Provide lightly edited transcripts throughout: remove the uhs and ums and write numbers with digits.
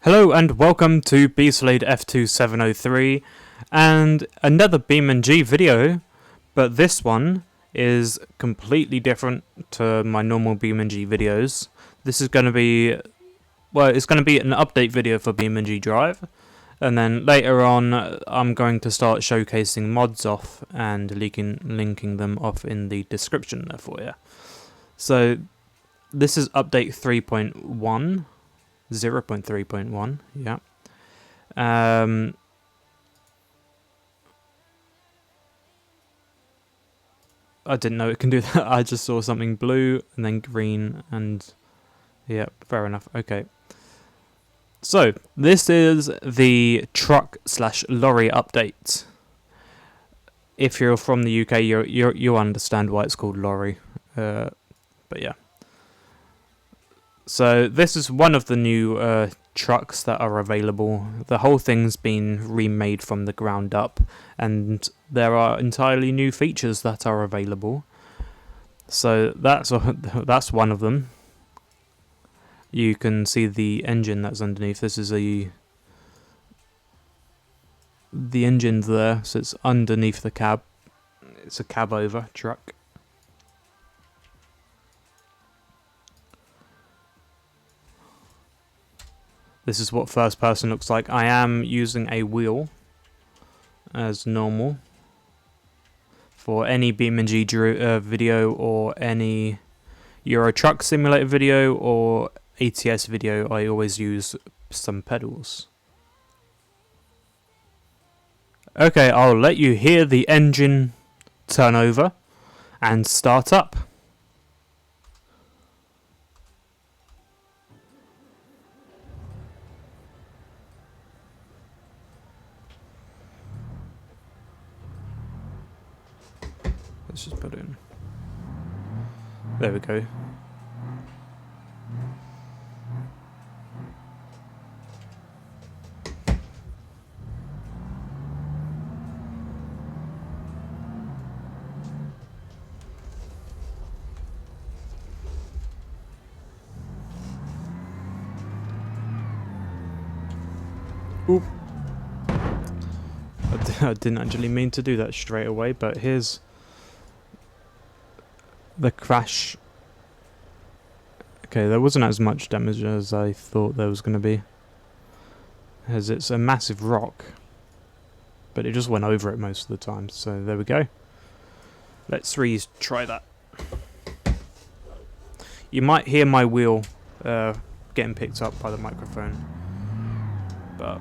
Hello and welcome to Beaslade F2703 and another BeamNG video, but this one is completely different to my normal BeamNG videos. This is going to be, well, it's going to be an update video for BeamNG Drive, and then later on I'm going to start showcasing mods off and linking them off in the description there for you. So this is update 3.1. 0.3.1, yeah. I didn't know it can do that. I just saw something blue and then green and yeah, fair enough. Okay. So this is the truck/lorry update. If you're from the UK, you'll understand why it's called lorry. But yeah. So this is one of the new trucks that are available. The whole thing's been remade from the ground up, and there are entirely new features that are available. So that's one of them. You can see the engine that's underneath. This is the engine there, so it's underneath the cab. It's a cab over truck. This is what first person looks like. I am using a wheel as normal for any BeamNG video or any Euro Truck Simulator video or ATS video. I always use some pedals. Okay, I'll let you hear the engine turn over and start up. Let's just put it in. There we go. Oop. I didn't actually mean to do that straight away, but here's the crash. Okay, there wasn't as much damage as I thought there was going to be, as it's a massive rock, but it just went over it most of the time, so there we go. Let's try that. You might hear my wheel getting picked up by the microphone, but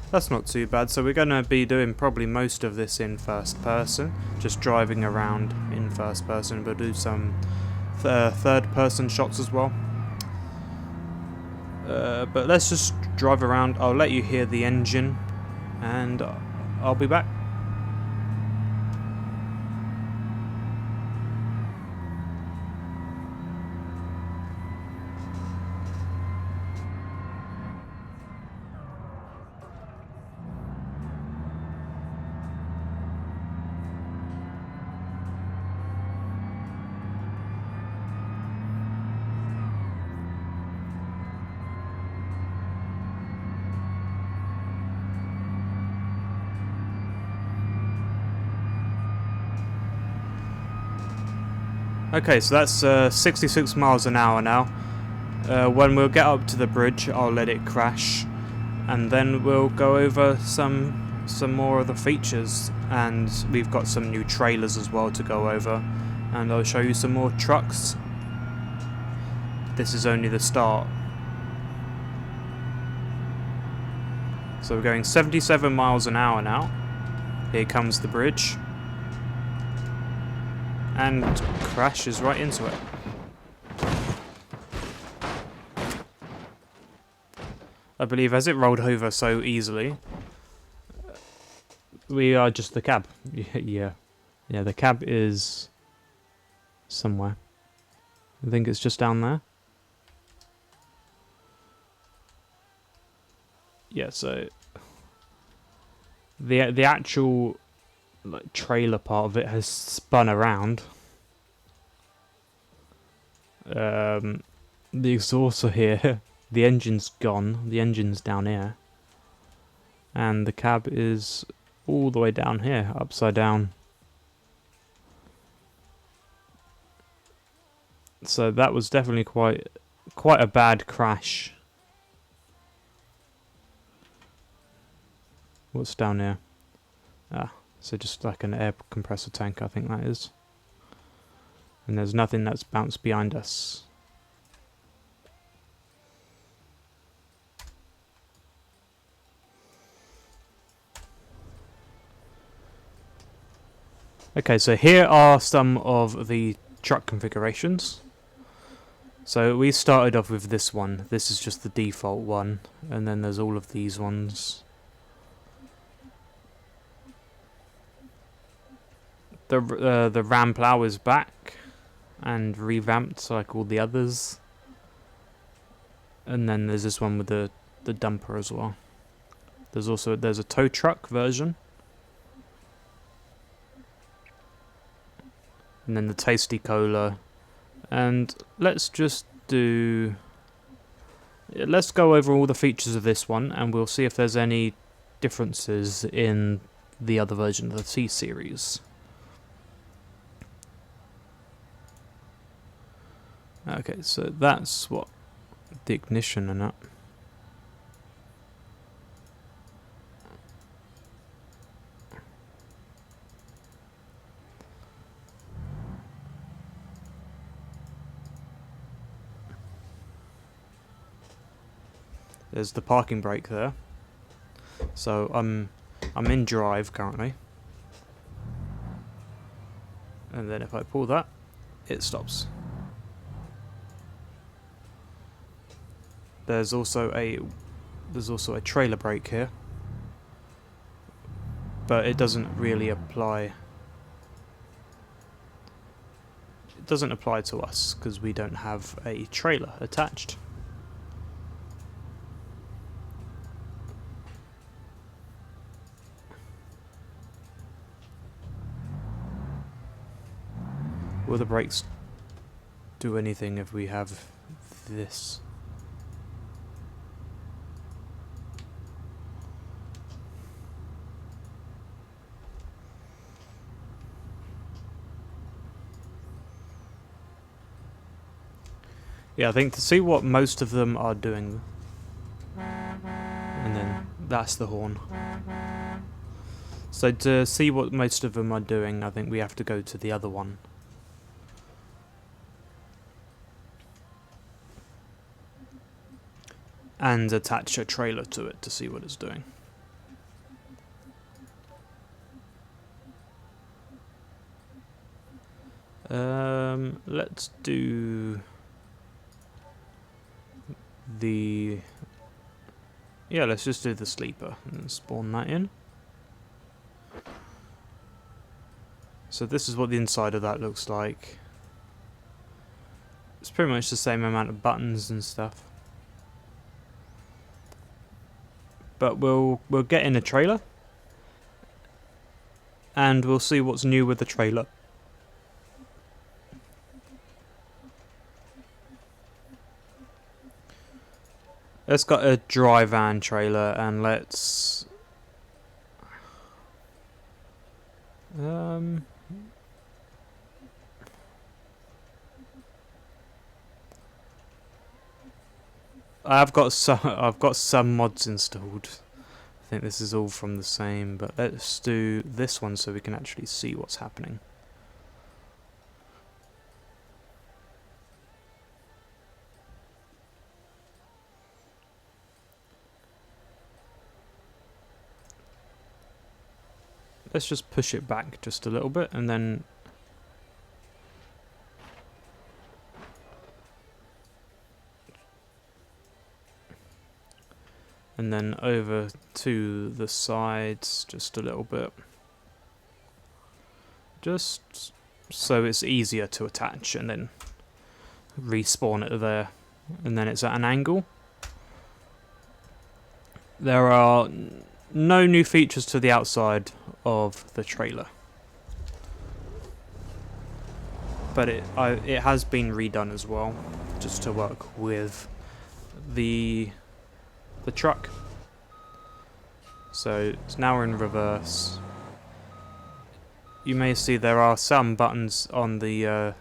that's not too bad. So we're going to be doing probably most of this in first person, just driving around in first person, but do some third person shots as well. But let's just drive around. I'll let you hear the engine and I'll be back. Okay, so that's 66 miles an hour now. When we'll get up to the bridge, I'll let it crash, and then we'll go over some more of the features, and we've got some new trailers as well to go over, and I'll show you some more trucks. This is only the start. So we're going 77 miles an hour now. Here comes the bridge. And crashes right into it. I believe as it rolled over so easily, we are just the cab. Yeah, the cab is somewhere. I think it's just down there. Yeah, so the actual trailer part of it has spun around. The exhausts are here. The engine's gone. The engine's down here. And the cab is all the way down here, upside down. So that was definitely quite a bad crash. What's down here? Ah, so just like an air compressor tank, I think that is. And there's nothing that's bounced behind us. Okay, so here are some of the truck configurations. So we started off with this one. This is just the default one, and then there's all of these ones. The ram plow is back and revamped like all the others. And then there's this one with the dumper as well. There's a tow truck version. And then the tasty cola. And let's go over all the features of this one, and we'll see if there's any differences in the other version of the T series. Okay, so that's what the ignition and that. There's the parking brake there. So I'm in drive currently. And then if I pull that, it stops. There's also a trailer brake here, but it doesn't really apply. It doesn't apply to us because we don't have a trailer attached. Will the brakes do anything if we have this? Yeah, I think to see what most of them are doing. And then that's the horn. So to see what most of them are doing, I think we have to go to the other one. And attach a trailer to it to see what it's doing. Let's do let's just do the sleeper and spawn that in. So this is what the inside of that looks like. It's pretty much the same amount of buttons and stuff. But we'll get in a trailer and we'll see what's new with the trailer. Let's got a dry van trailer and let's I've got some mods installed. I think this is all from the same, but let's do this one so we can actually see what's happening. Let's just push it back just a little bit and then over to the sides just a little bit, just so it's easier to attach, and then respawn it there, and then it's at an angle. There are no new features to the outside of the trailer, but it has been redone as well. just to work with the truck. So it's now in reverse. You may see there are some buttons on the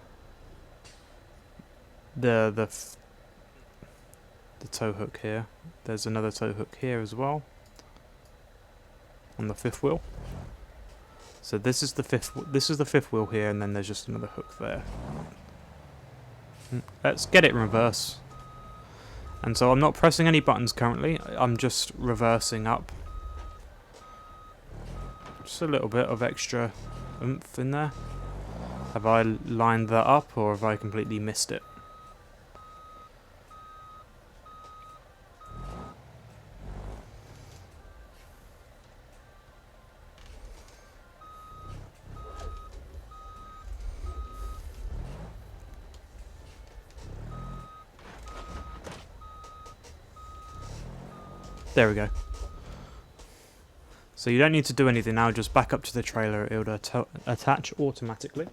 tow hook here. There's another tow hook here as well on the fifth wheel. So this is the fifth wheel here, and then there's just another hook there. Let's get it in reverse. And so I'm not pressing any buttons currently, I'm just reversing up. Just a little bit of extra oomph in there. Have I lined that up, or have I completely missed it? There we go. So you don't need to do anything now, just back up to the trailer, it will attach automatically.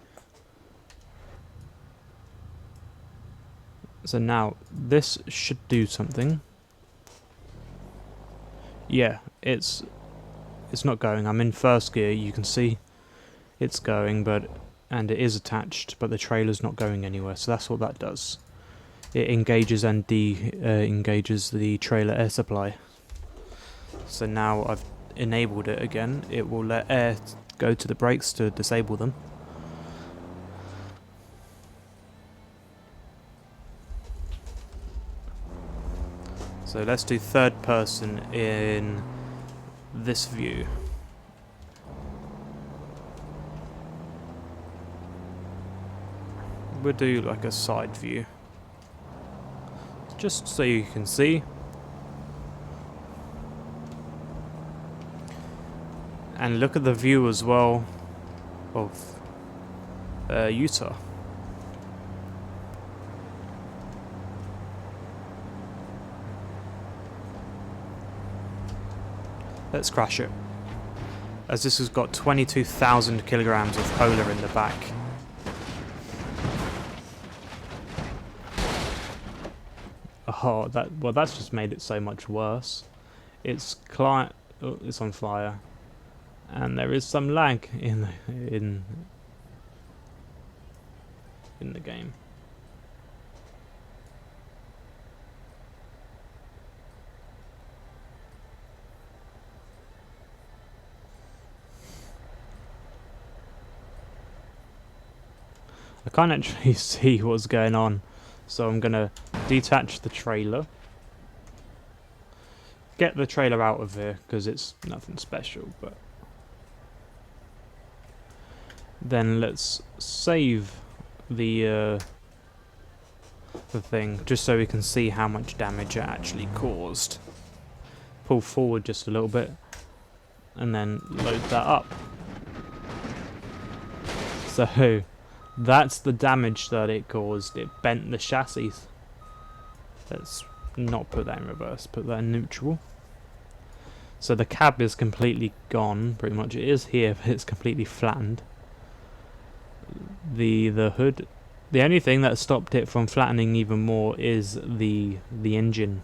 So now, this should do something. Yeah, it's not going. I'm in first gear, you can see it's going, and it is attached, but the trailer's not going anywhere, so that's what that does. It engages and de-engages the trailer air supply. So now I've enabled it again, it will let air go to the brakes to disable them. So let's do third person in this view. We'll do like a side view, just so you can see. And look at the view as well of Utah. Let's crash it, as this has got 22,000 kilograms of polar in the back. Oh, that's just made it so much worse. It's on fire. And there is some lag in the game. I can't actually see what's going on, so I'm gonna detach the trailer. Get the trailer out of here because it's nothing special, but then let's save the thing, just so we can see how much damage it actually caused. Pull forward just a little bit, and then load that up. So that's the damage that it caused. It bent the chassis. Let's not put that in reverse, put that in neutral. So the cab is completely gone, pretty much. It is here, but it's completely flattened. The hood, the only thing that stopped it from flattening even more is the engine.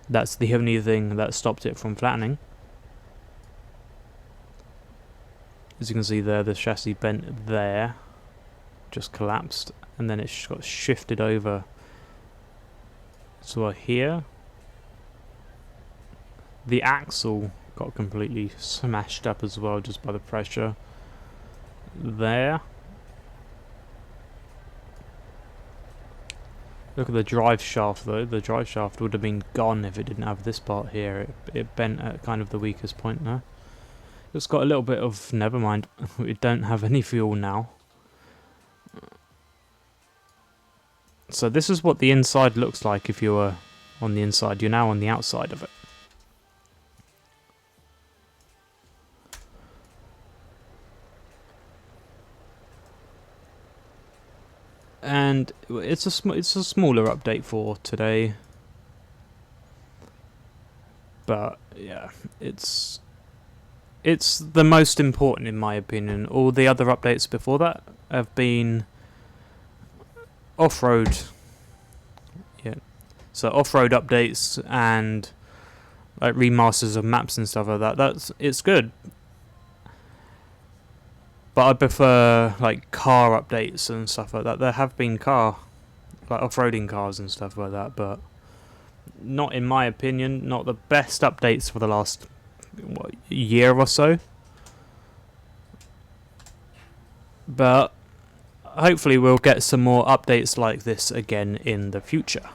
That's the only thing that stopped it from flattening. As you can see there, the chassis bent there, just collapsed, and then it got shifted over to here. The axle got completely smashed up as well, just by the pressure there. Look at the drive shaft though. The drive shaft would have been gone if it didn't have this part here. It bent at kind of the weakest point now. It's got a little bit of, never mind, we don't have any fuel now. So this is what the inside looks like if you were on the inside. You're now on the outside of it. And it's a smaller update for today, but yeah, it's the most important in my opinion. All the other updates before that have been off-road So off-road updates and like remasters of maps and stuff like that. It's good. But I prefer like car updates and stuff like that. There have been like off-roading cars and stuff like that, but not in my opinion, not the best updates for the last year or so. But hopefully we'll get some more updates like this again in the future.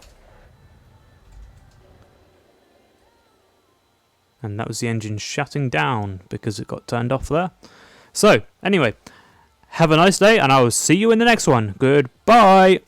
And that was the engine shutting down because it got turned off there. So, anyway, have a nice day and I will see you in the next one. Goodbye!